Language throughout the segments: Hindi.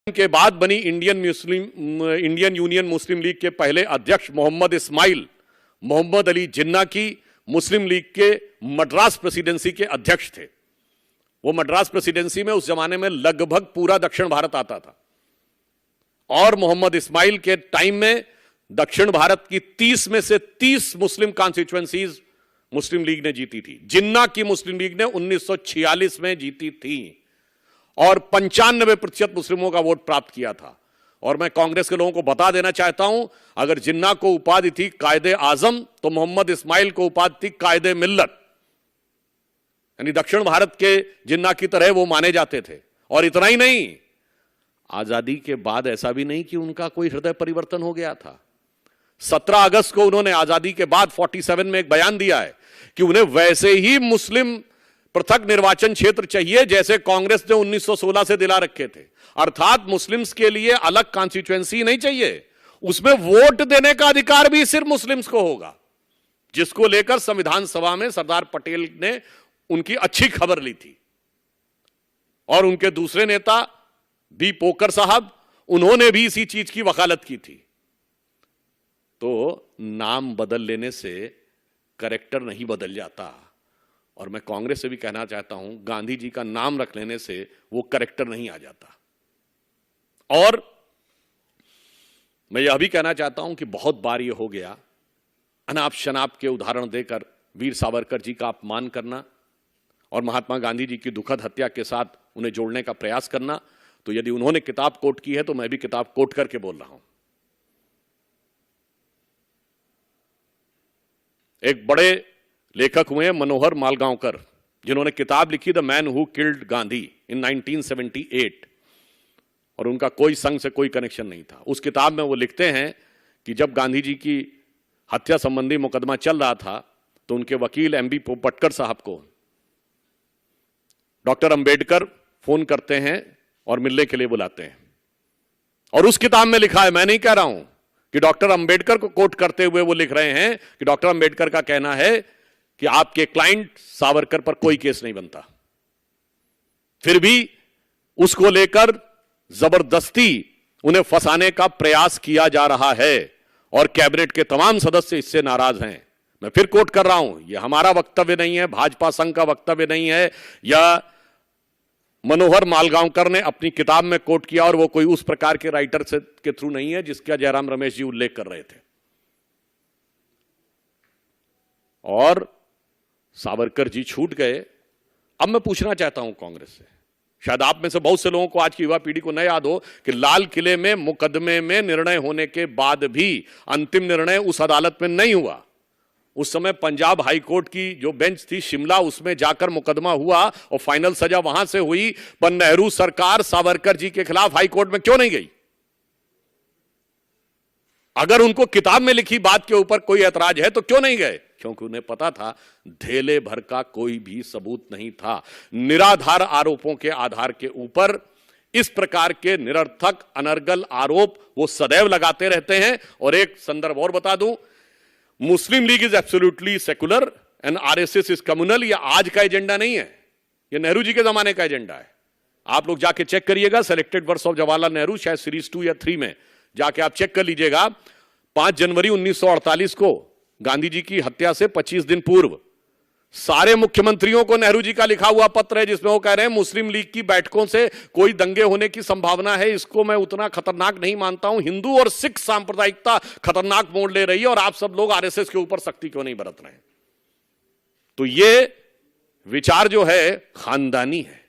के बाद बनी इंडियन यूनियन मुस्लिम लीग के पहले अध्यक्ष मोहम्मद इस्माइल मोहम्मद अली जिन्ना की मुस्लिम लीग के मद्रास प्रेसिडेंसी के अध्यक्ष थे। वो मद्रास प्रेसिडेंसी में उस जमाने में लगभग पूरा दक्षिण भारत आता था और मोहम्मद इस्माइल के टाइम में दक्षिण भारत की 30 में से 30 मुस्लिम कॉन्स्टिट्यूएंसीज मुस्लिम लीग ने जीती थी। जिन्ना की मुस्लिम लीग ने 1946 में जीती थी और 95% मुस्लिमों का वोट प्राप्त किया था। और मैं कांग्रेस के लोगों को बता देना चाहता हूं, अगर जिन्ना को उपाधि थी कायदे आजम तो मोहम्मद इस्माइल को उपाधि थी कायदे मिल्लत, यानी दक्षिण भारत के जिन्ना की तरह वो माने जाते थे। और इतना ही नहीं, आजादी के बाद ऐसा भी नहीं कि उनका कोई हृदय परिवर्तन हो गया था। 17 अगस्त को उन्होंने आजादी के बाद 47 में एक बयान दिया है कि उन्हें वैसे ही मुस्लिम पृथक निर्वाचन क्षेत्र चाहिए जैसे कांग्रेस ने 1916 से दिला रखे थे। अर्थात मुस्लिम्स के लिए अलग कॉन्स्टिट्यूएंसी नहीं चाहिए, उसमें वोट देने का अधिकार भी सिर्फ मुस्लिम्स को होगा, जिसको लेकर संविधान सभा में सरदार पटेल ने उनकी अच्छी खबर ली थी। और उनके दूसरे नेता बी पोकर साहब, उन्होंने भी इसी चीज की वकालत की थी। तो नाम बदल लेने से कैरेक्टर नहीं बदल जाता। और मैं कांग्रेस से भी कहना चाहता हूं, गांधी जी का नाम रख लेने से वो कैरेक्टर नहीं आ जाता। और मैं यह भी कहना चाहता हूं कि बहुत बार यह हो गया, अनाप शनाप के उदाहरण देकर वीर सावरकर जी का अपमान करना और महात्मा गांधी जी की दुखद हत्या के साथ उन्हें जोड़ने का प्रयास करना। तो यदि उन्होंने किताब कोट की है तो मैं भी किताब कोट करके बोल रहा हूं। एक बड़े लेखक हुए मनोहर मालगांवकर, जिन्होंने किताब लिखी the man who killed Gandhi in 1978, और उनका कोई संघ से कोई कनेक्शन नहीं था। उस किताब में वो लिखते हैं कि जब गांधी जी की हत्या संबंधी मुकदमा चल रहा था तो उनके वकील एमबी पोपटकर साहब को डॉक्टर अंबेडकर फोन करते हैं और मिलने के लिए बुलाते हैं। और उस किताब में लिखा है, मैं नहीं कह रहा हूं, कि डॉक्टर अंबेडकर को कोट करते हुए वो लिख रहे हैं कि डॉक्टर अंबेडकर का कहना है कि आपके क्लाइंट सावरकर पर कोई केस नहीं बनता, फिर भी उसको लेकर जबरदस्ती उन्हें फंसाने का प्रयास किया जा रहा है और कैबिनेट के तमाम सदस्य इससे नाराज हैं। मैं फिर कोट कर रहा हूं, यह हमारा वक्तव्य नहीं है, भाजपा संघ का वक्तव्य नहीं है, यह मनोहर मालगांवकर ने अपनी किताब में कोट किया और वो कोई उस प्रकार के राइटर के थ्रू नहीं है जिसका जयराम रमेश जी उल्लेख कर रहे थे। और सावरकर जी छूट गए। अब मैं पूछना चाहता हूं कांग्रेस से, शायद आप में से बहुत से लोगों को, आज की युवा पीढ़ी को न याद हो कि लाल किले में मुकदमे में निर्णय होने के बाद भी अंतिम निर्णय उस अदालत में नहीं हुआ। उस समय पंजाब हाई कोर्ट की जो बेंच थी शिमला, उसमें जाकर मुकदमा हुआ और फाइनल सजा वहां से हुई। पर नेहरू सरकार सावरकर जी के खिलाफ हाई कोर्ट में क्यों नहीं गई? अगर उनको किताब में लिखी बात के ऊपर कोई ऐतराज है तो क्यों नहीं गए? क्योंकि उन्हें पता था धेले भर का कोई भी सबूत नहीं था। निराधार आरोपों के आधार के ऊपर इस प्रकार के निरर्थक अनर्गल आरोप वो सदैव लगाते रहते हैं। और एक संदर्भ और बता दूं, Muslim League is absolutely secular and RSS is communal. यह आज का एजेंडा नहीं है, यह नेहरू जी के जमाने का एजेंडा है। आप लोग जाके चेक करिएगा, selected works of Jawaharlal Nehru, शायद सीरीज 2 या 3 में जाके आप चेक कर लीजिएगा। 5 जनवरी 1948 को गांधी जी की हत्या से 25 दिन पूर्व सारे मुख्यमंत्रियों को नेहरू जी का लिखा हुआ पत्र है जिसमें वो कह रहे हैं मुस्लिम लीग की बैठकों से कोई दंगे होने की संभावना है, इसको मैं उतना खतरनाक नहीं मानता हूं। हिंदू और सिख सांप्रदायिकता खतरनाक मोड़ ले रही है और आप सब लोग आरएसएस के ऊपर सख्ती क्यों नहीं बरत रहे हैं? तो ये विचार जो है खानदानी है,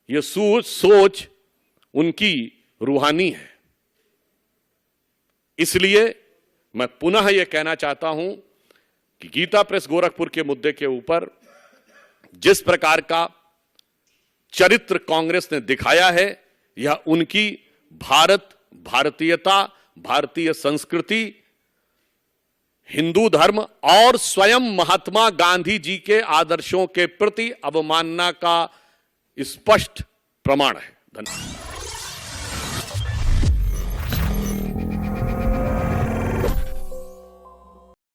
ये सोच उनकी रूहानी है। इसलिए मैं पुनः यह कहना चाहता हूं कि गीता प्रेस गोरखपुर के मुद्दे के ऊपर जिस प्रकार का चरित्र कांग्रेस ने दिखाया है, यह उनकी भारतीयता, भारतीय संस्कृति, हिंदू धर्म और स्वयं महात्मा गांधी जी के आदर्शों के प्रति अवमानना का स्पष्ट प्रमाण है। धन्यवाद।